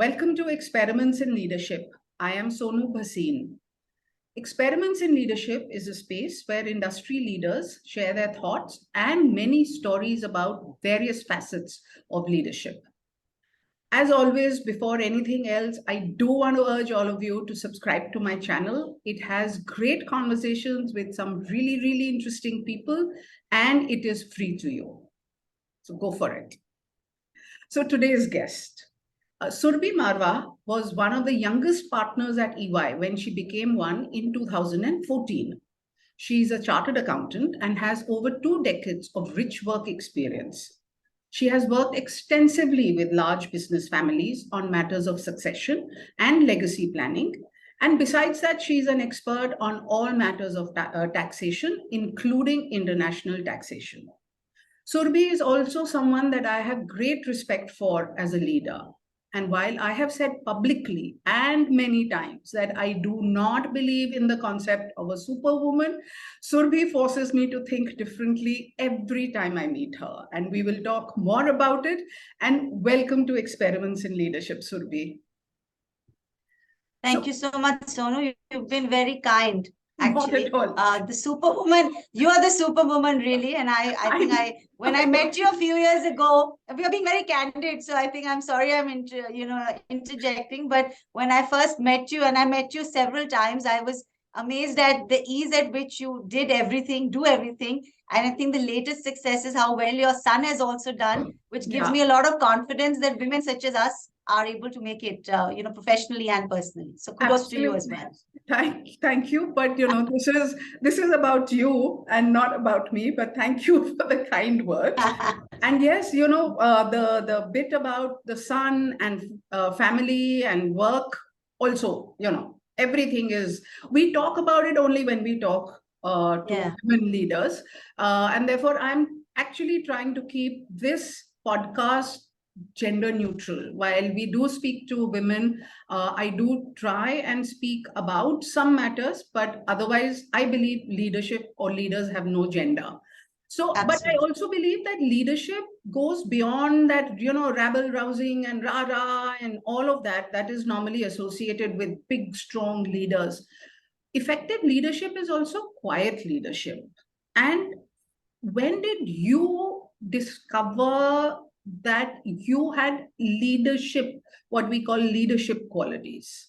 Welcome to Experiments in Leadership. I am Sonu Bhasin. Experiments in Leadership is a space where industry leaders share their thoughts and many stories about various facets of leadership. As always, before anything else, I do want to urge all of you to subscribe to my channel. It has great conversations with some really interesting people, and it is free to you. So go for it. So today's guest. Surabhi Marwah was one of the youngest partners at EY when she became one in 2014. She is a chartered accountant and has over 2 decades of rich work experience. She has worked extensively with large business families on matters of succession and legacy planning. And besides that, she is an expert on all matters of taxation, including international taxation. Surabhi is also someone that I have great respect for as a leader. And while I have said publicly and many times that I do not believe in the concept of a superwoman, Surabhi forces me to think differently every time I meet her. And we will talk more about it. And welcome to Experiments in Leadership, Surabhi. Thank you so much, Sonu. You've been very kind. Actually, not at all. The superwoman, you are the superwoman, really. And I think when I met you a few years ago, we are being very candid. So I think I'm sorry I'm interjecting. But when I first met you, and I met you several times, I was amazed at the ease at which you did everything, do everything. And I think the latest success is how well your son has also done, which gives me a lot of confidence that women such as us are able to make it, professionally and personally. So kudos to you as well. Thank you. But this is about you and not about me. But thank you for the kind words. And yes, the bit about the son and family and work also, everything is, we talk about it only when we talk to women leaders. And therefore, I'm actually trying to keep this podcast gender neutral. While we do speak to women, I do try and speak about some matters, but otherwise, I believe leadership or leaders have no gender. So, but I also believe that leadership goes beyond that, rabble rousing and rah-rah and all of that, that is normally associated with big, strong leaders. Effective leadership is also quiet leadership. And when did you discover that you had leadership, what we call leadership qualities?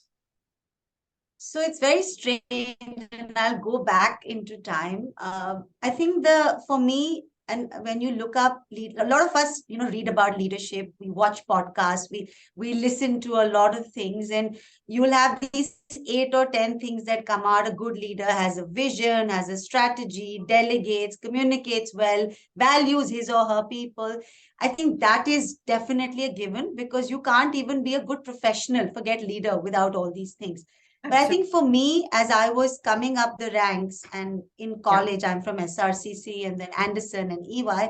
So it's very strange, and I'll go back into time. I think for me, and when you look up, a lot of us, read about leadership. We watch podcasts. We listen to a lot of things, and you will have these 8 or 10 things that come out. A good leader has a vision, has a strategy, delegates, communicates well, values his or her people. I think that is definitely a given, because you can't even be a good professional, forget leader, without all these things. But I think for me, as I was coming up the ranks, and in college, I'm from SRCC and then Anderson and EY.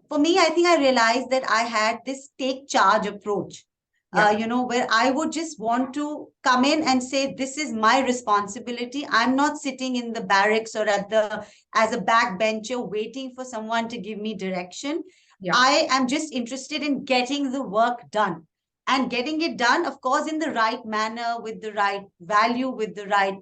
For me, I think I realized that I had this take charge approach, where I would just want to come in and say, this is my responsibility. I'm not sitting in the barracks or as a backbencher waiting for someone to give me direction. I am just interested in getting the work done. And getting it done, of course, in the right manner, with the right value, with the right,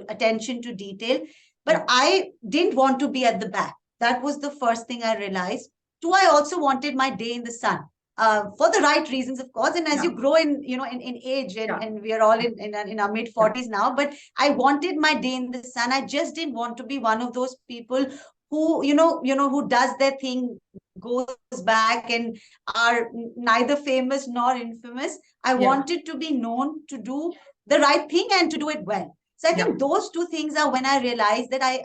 attention to detail. But I didn't want to be at the back. That was the first thing I realized. 2, I also wanted my day in the sun, for the right reasons, of course. And as you grow in age, and we are all in our mid-40s now, but I wanted my day in the sun. I just didn't want to be one of those people who, who does their thing, goes back, and are neither famous nor infamous. I wanted to be known to do the right thing and to do it well. So I think those 2 things are when I realized that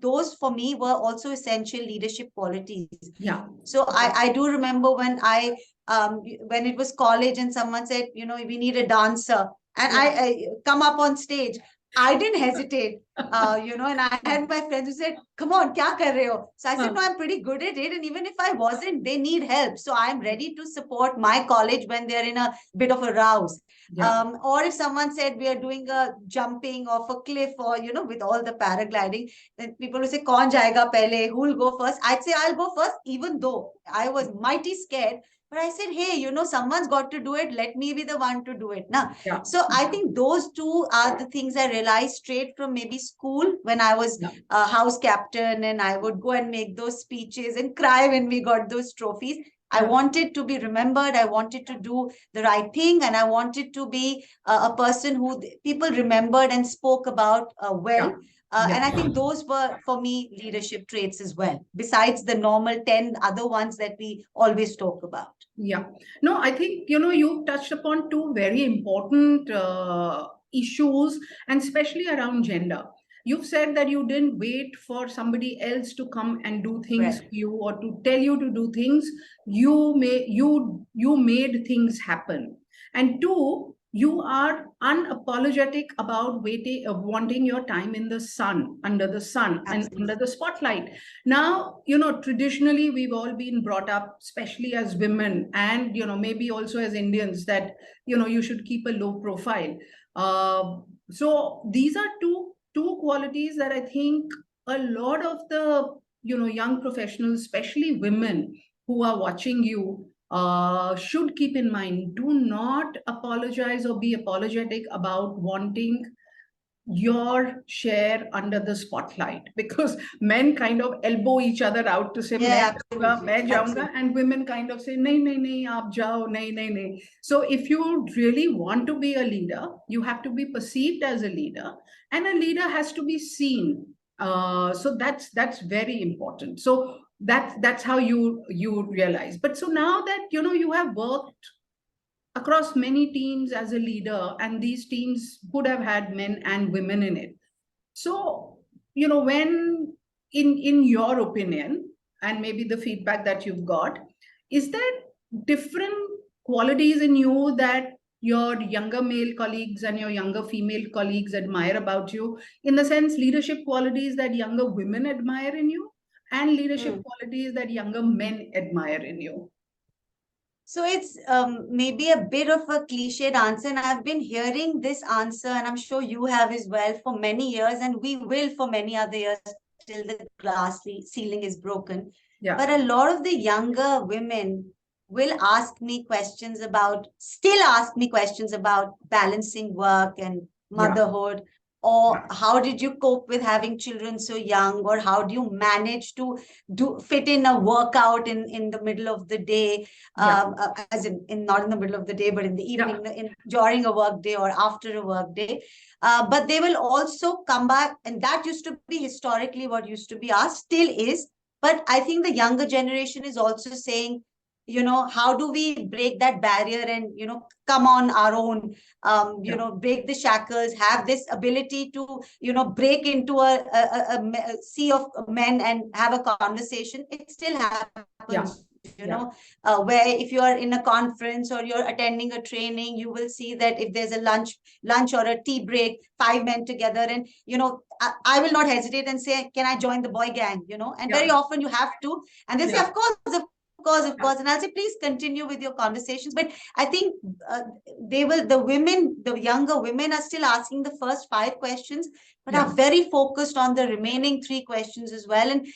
those for me were also essential leadership qualities. So I do remember when when it was college and someone said, we need a dancer, and I come up on stage. I didn't hesitate, and I had my friends who said, come on, kya kar rahe ho? So I said, no, I'm pretty good at it. And even if I wasn't, they need help. So I'm ready to support my college when they're in a bit of a rouse. Or if someone said we are doing a jumping off a cliff, or, with all the paragliding, then people will say, kaun jayega pehle? Who will go first? I'd say I'll go first, even though I was mighty scared. But I said, hey, someone's got to do it. Let me be the one to do it. Now, Yeah. so I think those two are the things I realized straight from maybe school when I was Yeah. a house captain, and I would go and make those speeches and cry when we got those trophies. I Yeah. wanted to be remembered. I wanted to do the right thing, and I wanted to be a person who people remembered and spoke about well. Yeah. Yeah. And I think those were, for me, leadership traits as well, besides the normal 10 other ones that we always talk about. Yeah. No, I think, you've touched upon two very important issues, and especially around gender. You've said that you didn't wait for somebody else to come and do things for Right. you or to tell you to do things. You made things happen. And two, you are unapologetic about wanting your time in the sun, under the sun, and Absolutely. under the spotlight. Now, traditionally we've all been brought up, especially as women, and maybe also as Indians, that you should keep a low profile. So these are two qualities that I think a lot of the young professionals, especially women who are watching you, should keep in mind. Do not apologize or be apologetic about wanting your share under the spotlight, because men kind of elbow each other out to say Yeah, absolutely. मैं जाऊंगा, Absolutely. and women kind of say नहीं नहीं नहीं आप जाओ, नहीं नहीं नहीं. So if you really want to be a leader, you have to be perceived as a leader, and a leader has to be seen. So that's very important. So that's how you realize. But so now that you have worked across many teams as a leader, and these teams could have had men and women in it. So, when in your opinion, and maybe the feedback that you've got, is there different qualities in you that your younger male colleagues and your younger female colleagues admire about you, in the sense leadership qualities that younger women admire in you, and leadership qualities that younger men admire in you? So it's maybe a bit of a cliched answer, and I've been hearing this answer, and I'm sure you have as well, for many years, and we will for many other years till the glass ceiling is broken. Yeah. But a lot of the younger women will still ask me questions about balancing work and Yeah. motherhood, or how did you cope with having children so young, or how do you manage to fit in a workout in the middle of the day, Yeah. as in not in the middle of the day, but in the Yeah. evening, during a work day or after a work day. But they will also come back, and that used to be historically what used to be asked, still is. But I think the younger generation is also saying, how do we break that barrier and, come on our own, break the shackles, have this ability to, break into a sea of men and have a conversation. It still happens. Yeah. Where if you are in a conference or you're attending a training, you will see that if there's a lunch or a tea break, 5 men together, and I will not hesitate and say, can I join the boy gang? And very often you have to, and they say, of course, of course, and I'll say, please continue with your conversations. But I think the younger women are still asking the first 5 questions, but are very focused on the remaining 3 questions as well, and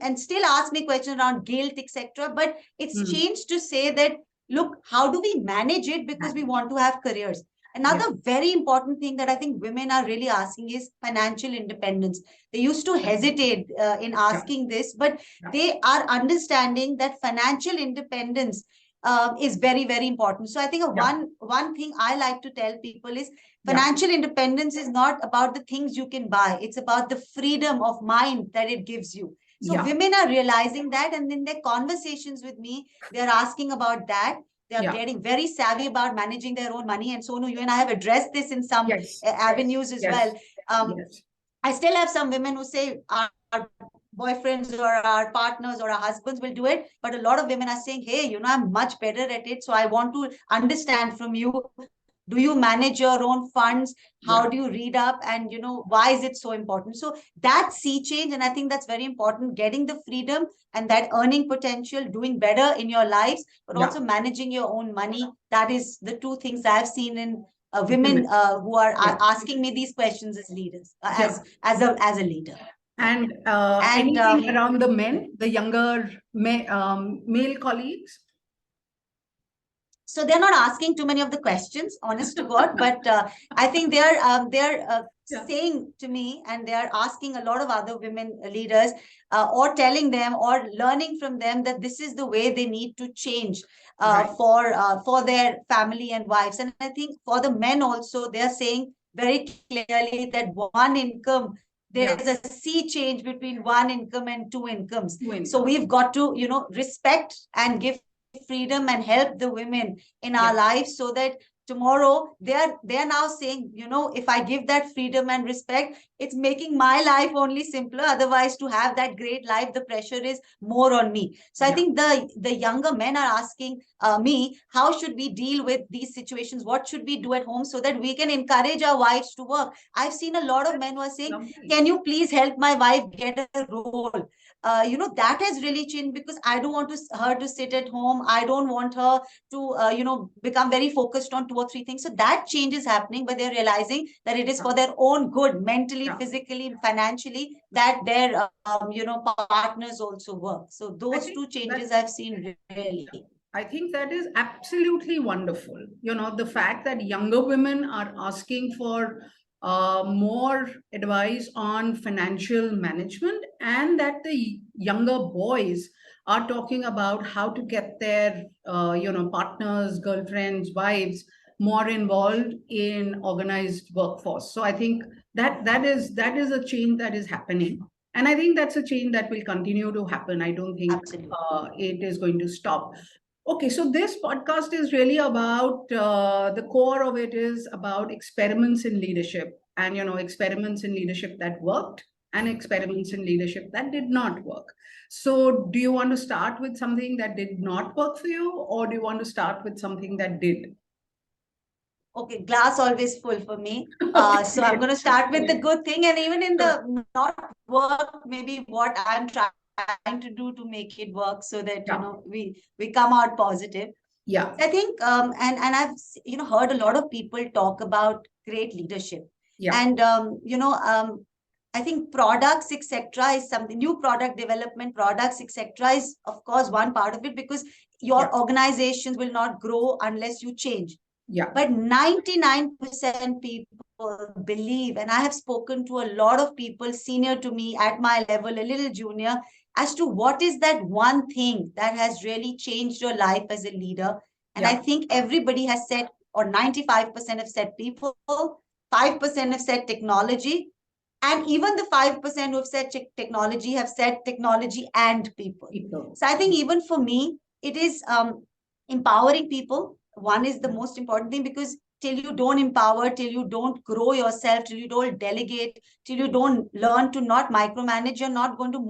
and still ask me questions around guilt, etc. But it's changed to say that, look, how do we manage it, because we want to have careers. Another very important thing that I think women are really asking is financial independence. They used to hesitate in asking this, but they are understanding that financial independence is very, very important. So I think one thing I like to tell people is, financial independence is not about the things you can buy. It's about the freedom of mind that it gives you. So women are realizing that, and in their conversations with me, they're asking about that. They are getting very savvy about managing their own money. And Sonu, you and I have addressed this in some avenues as well. I still have some women who say our boyfriends or our partners or our husbands will do it. But a lot of women are saying, hey, I'm much better at it. So I want to understand from you. Do you manage your own funds? How do you read up? And, why is it so important? So that sea change, and I think that's very important, getting the freedom and that earning potential, doing better in your lives, but also managing your own money. That is the 2 things I've seen in women who are asking me these questions as leaders, as a leader. And anything around the men, the younger male colleagues? So they're not asking too many of the questions, honest to God, but I think they're saying to me, and they're asking a lot of other women leaders, or telling them or learning from them that this is the way they need to change for their family and wives. And I think for the men also, they're saying very clearly that one income, there is a sea change between one income and two incomes. So we've got to, respect and give freedom and help the women in our lives, so that tomorrow they're now saying, if I give that freedom and respect, it's making my life only simpler. Otherwise, to have that great life, the pressure is more on me. So I think the younger men are asking me, how should we deal with these situations? What should we do at home so that we can encourage our wives to work? I've seen a lot of men who are saying, can you please help my wife get a role? That has really changed, because I don't want her to sit at home. I don't want her to, become very focused on 2 or 3 things. So that change is happening, but they're realizing that it is for their own good, mentally, physically, financially, that their, partners also work. So those two changes I've seen really. I think that is absolutely wonderful. The fact that younger women are asking for more advice on financial management, and that the younger boys are talking about how to get their, partners, girlfriends, wives more involved in organized workforce. So I think that is a change that is happening. And I think that's a change that will continue to happen. I don't think it is going to stop. Okay, so this podcast is really about the core of it is about experiments in leadership, and experiments in leadership that worked and experiments in leadership that did not work. So, do you want to start with something that did not work for you, or do you want to start with something that did? Okay, glass always full for me. So I'm going to start with the good thing, and even in the not work, maybe what I'm trying to do to make it work, so that we come out positive. I think and I've heard a lot of people talk about great leadership, and I think products, etc., is something. New product development, products, etc., is of course one part of it, because your organizations will not grow unless you change. But 99% people believe, and I have spoken to a lot of people senior to me, at my level, a little junior, as to what is that one thing that has really changed your life as a leader. And I think everybody has said, or 95% have said people, 5% have said technology, and even the 5% who have said technology have said technology and people. So I think even for me, it is empowering people. One is the most important thing, because till you don't empower, till you don't grow yourself, till you don't delegate, till you don't learn to not micromanage, you're not going to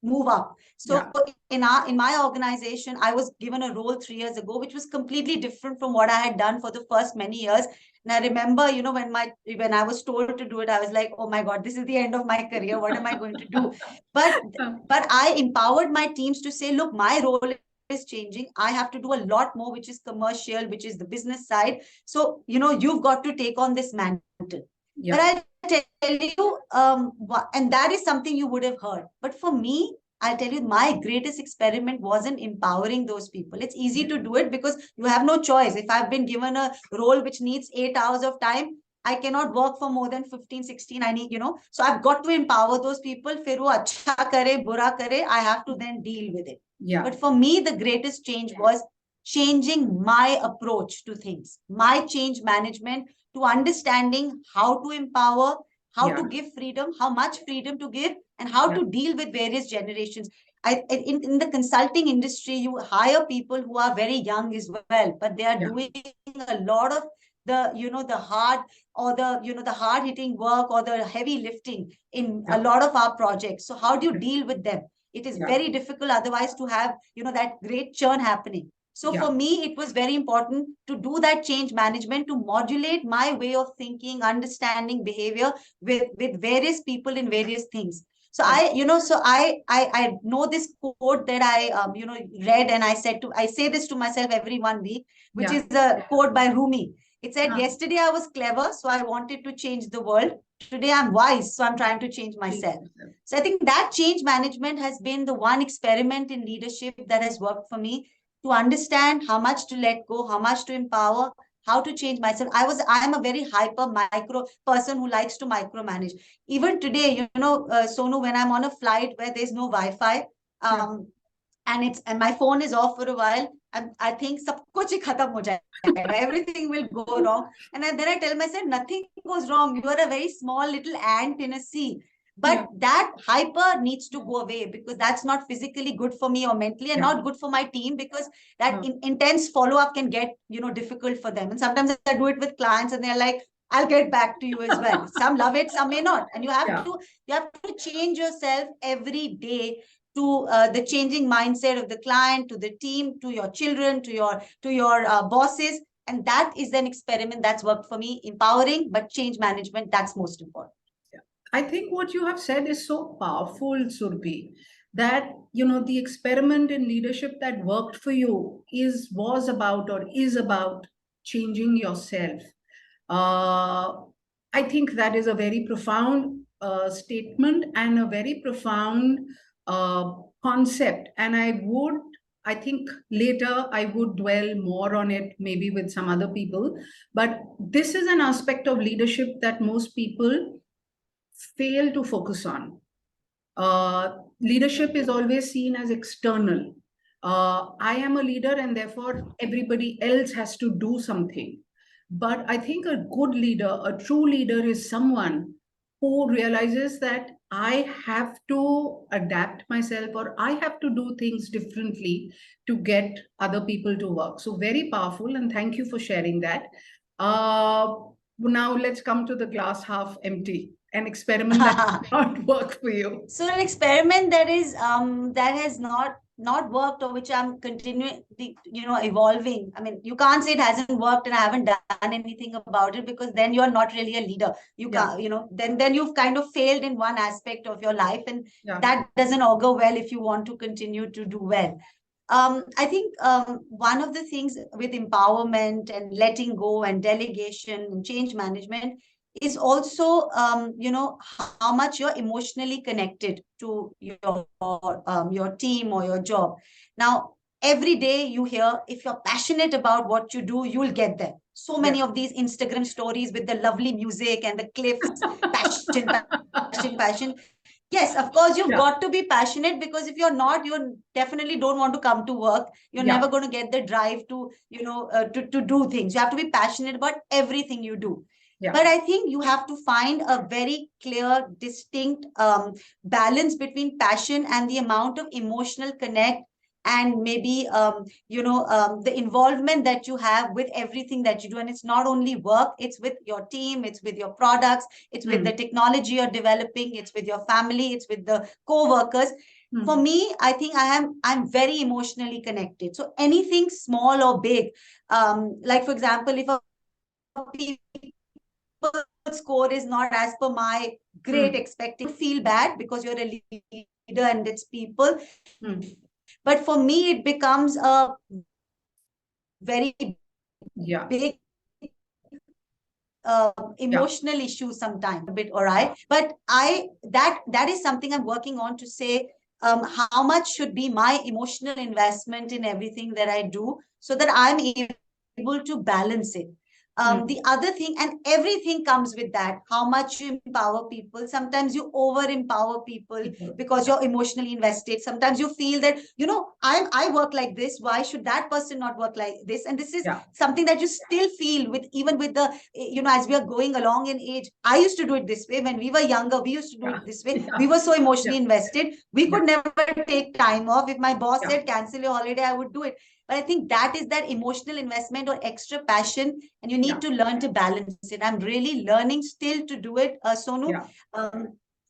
move up. So in my organization, I was given a role 3 years ago, which was completely different from what I had done for the first many years. And I remember, when I was told to do it, I was like, oh my God, this is the end of my career. What am I going to do? But I empowered my teams to say, look, my role is changing. I have to do a lot more, which is commercial, which is the business side. So, you've got to take on this mantle. But I tell you, and that is something you would have heard. But for me, I'll tell you, my greatest experiment wasn't empowering those people. It's easy to do it because you have no choice. If I've been given a role which needs 8 hours of time, I cannot work for more than 15, 16. I need, so I've got to empower those people. Fir wo acha kare, bura kare, I have to then deal with it. But for me, the greatest change was changing my approach to things, my change management, to understanding how to empower, how to give freedom, how much freedom to give, and how to deal with various generations. In the consulting industry, you hire people who are very young as well, but they are doing a lot of the hard, or the hard hitting work, or the heavy lifting in a lot of our projects. So how do you deal with them? It is very difficult otherwise to have that great churn happening. So for me, it was very important to do that change management, to modulate my way of thinking, understanding behavior with various people in various things. So I know this quote that I read, and I say this to myself every 1 week, which is a quote by Rumi. It said, yesterday I was clever, so I wanted to change the world. Today I'm wise, so I'm trying to change myself. So I think that change management has been the one experiment in leadership that has worked for me, to understand how much to let go, how much to empower, how to change myself. I am a very hyper micro person who likes to micromanage. Even today, Sonu, when I'm on a flight where there's no Wi-Fi, and my phone is off for a while, and I think sab kuch hi khatam ho jayega. Everything will go wrong. And then I tell myself, nothing goes wrong. You are a very small little ant in a sea. But that hyper needs to go away, because that's not physically good for me or mentally, and not good for my team, because that intense follow-up can get, difficult for them. And sometimes I do it with clients and they're like, I'll get back to you as well. Some love it, some may not. And you have to change yourself every day to the changing mindset of the client, to the team, to your children, to your bosses. And that is an experiment that's worked for me. Empowering, but change management, that's most important. I think what you have said is so powerful, Surabhi, that the experiment in leadership that worked for you was about or is about changing yourself. I think that is a very profound statement and a very profound concept. And I think later I would dwell more on it, maybe with some other people. But this is an aspect of leadership that most people fail to focus on. Leadership is always seen as external. I am a leader and therefore everybody else has to do something. But I think a good leader, a true leader, is someone who realizes that I have to adapt myself, or I have to do things differently to get other people to work. So very powerful, and thank you for sharing that. Now let's come to the glass half empty. An experiment that did not work for you. So an experiment that has not worked, or which I'm continuing, evolving. I mean, you can't say it hasn't worked and I haven't done anything about it, because then you're not really a leader. You can't, then you've kind of failed in one aspect of your life, and that doesn't augur well if you want to continue to do well. I think one of the things with empowerment and letting go and delegation and change management is also, how much you're emotionally connected to your team or your job. Now, every day you hear, if you're passionate about what you do, you'll get there. So many of these Instagram stories with the lovely music and the cliffs, passion. Yes, of course, you've got to be passionate, because if you're not, you definitely don't want to come to work. You're never going to get the drive to, to do things. You have to be passionate about everything you do. But I think you have to find a very clear, distinct balance between passion and the amount of emotional connect, and maybe, the involvement that you have with everything that you do. And it's not only work, it's with your team, it's with your products, it's with the technology you're developing, it's with your family, it's with the co-workers. For me, I think I'm very emotionally connected. So anything small or big, like for example, if a score is not as per my great expectation, feel bad, because you're a leader and it's people. But for me, it becomes a very big emotional issue sometimes, a bit, all right. But that is something I'm working on, to say how much should be my emotional investment in everything that I do, so that I'm able to balance it. The other thing, and everything comes with that, how much you empower people. Sometimes you over empower people because you're emotionally invested. Sometimes you feel that, I work like this, why should that person not work like this? And this is something that you still feel with, even with the, as we are going along in age. I used to do it this way when we were younger. We used to do it this way. We were so emotionally invested. We could never take time off. If my boss said cancel your holiday, I would do it. But I think that is that emotional investment or extra passion, and you need to learn to balance it. I'm really learning still to do it, Sonu,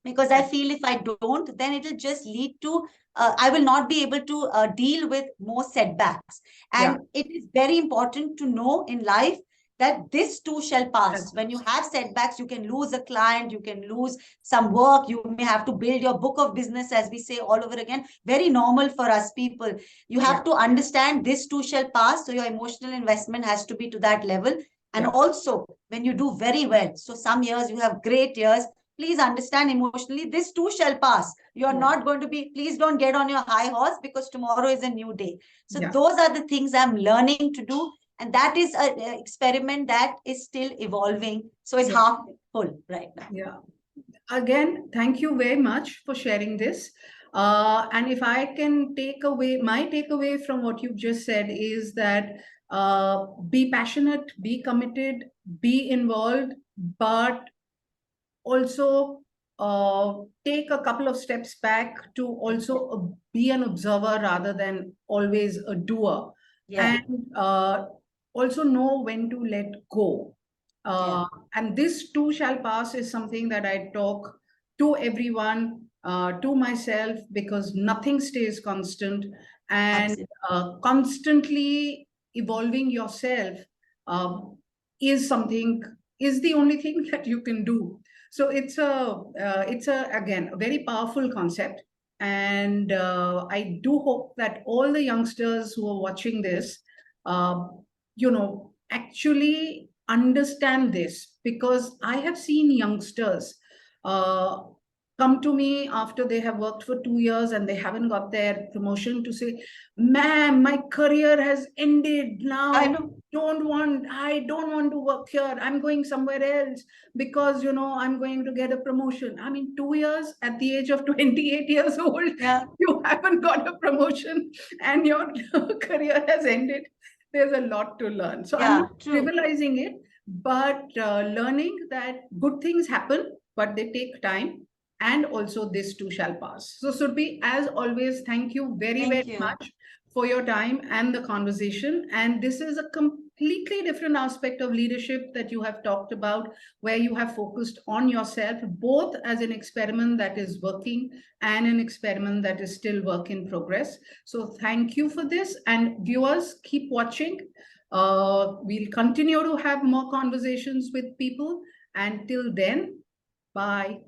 because I feel if I don't, then it'll just lead to, I will not be able to deal with more setbacks. And it is very important to know in life that this too shall pass. When you have setbacks, you can lose a client, you can lose some work, you may have to build your book of business, as we say, all over again. Very normal for us people. You have to understand this too shall pass. So your emotional investment has to be to that level. And also, when you do very well, so some years you have great years, please understand emotionally, this too shall pass. You're Yeah. not going to be, please don't get on your high horse, because tomorrow is a new day. So Yeah. those are the things I'm learning to do. And that is an experiment that is still evolving. So it's Yeah. half full right now. Yeah. Again, thank you very much for sharing this. And if I can take away, my takeaway from what you've just said is that be passionate, be committed, be involved, but also take a couple of steps back to also be an observer rather than always a doer. Yeah. And also know when to let go. Yeah. Uh, and this too shall pass is something that I talk to everyone, to myself, because nothing stays constant. And Absolutely. constantly evolving yourself uh, is something, is the only thing that you can do. So it's a again a very powerful concept, and I do hope that all the youngsters who are watching this, uh, actually understand this, because I have seen youngsters uh, come to me after they have worked for 2 years and they haven't got their promotion to say, "Ma'am, my career has ended I now. know. I don't want to work here. I'm going somewhere else because I'm going to get a promotion." I mean, 2 years at the age of 28 years old, Yeah. you haven't got a promotion and your career has ended. There's a lot to learn. So I'm Yeah. not True. trivializing it, but learning that good things happen, but they take time. And also, this too shall pass. So, Surbi, as always, thank you very, very Thank you. much for your time and the conversation. And this is a completely different aspect of leadership that you have talked about, where you have focused on yourself, both as an experiment that is working and an experiment that is still work in progress. So thank you for this. And viewers, keep watching. We'll continue to have more conversations with people. Until then, bye.